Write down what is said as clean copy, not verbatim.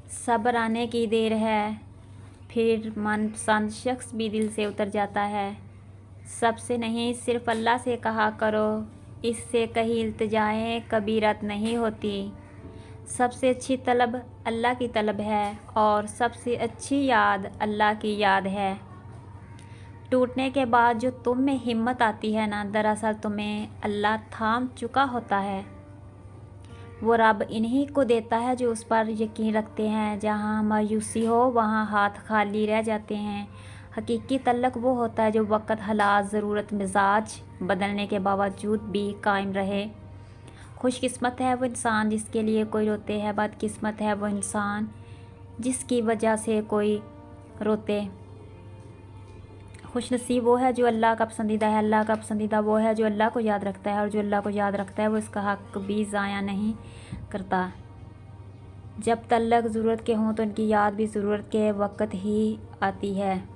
सब्र आने की देर है, फिर मनपसंद शख्स भी दिल से उतर जाता है। सबसे नहीं सिर्फ अल्लाह से कहा करो, इससे कहीं इल्तिजाएं कभी रद्द नहीं होती। सबसे अच्छी तलब अल्लाह की तलब है और सबसे अच्छी याद अल्लाह की याद है। टूटने के बाद जो तुम में हिम्मत आती है ना, दरअसल तुम्हें अल्लाह थाम चुका होता है। वो रब इन्हीं को देता है जो उस पर यकीन रखते हैं। जहाँ मायूसी हो वहाँ हाथ खाली रह जाते हैं। हकीकी तल्लक वो होता है जो वक़्त, हालात, ज़रूरत, मिजाज बदलने के बावजूद भी कायम रहे। खुशकिस्मत है वो इंसान जिसके लिए कोई रोते है, बदकिस्मत है वो इंसान जिसकी वजह से कोई रोते। खुशनसीब वो है जो अल्लाह का पसंदीदा है। अल्लाह का पसंदीदा वो है जो अल्लाह को याद रखता है, और जो अल्लाह को याद रखता है वो इसका हक़ भी ज़ाया नहीं करता। जब तल्लक ज़रूरत के हों तो उनकी याद भी ज़रूरत के वक़्त ही आती है।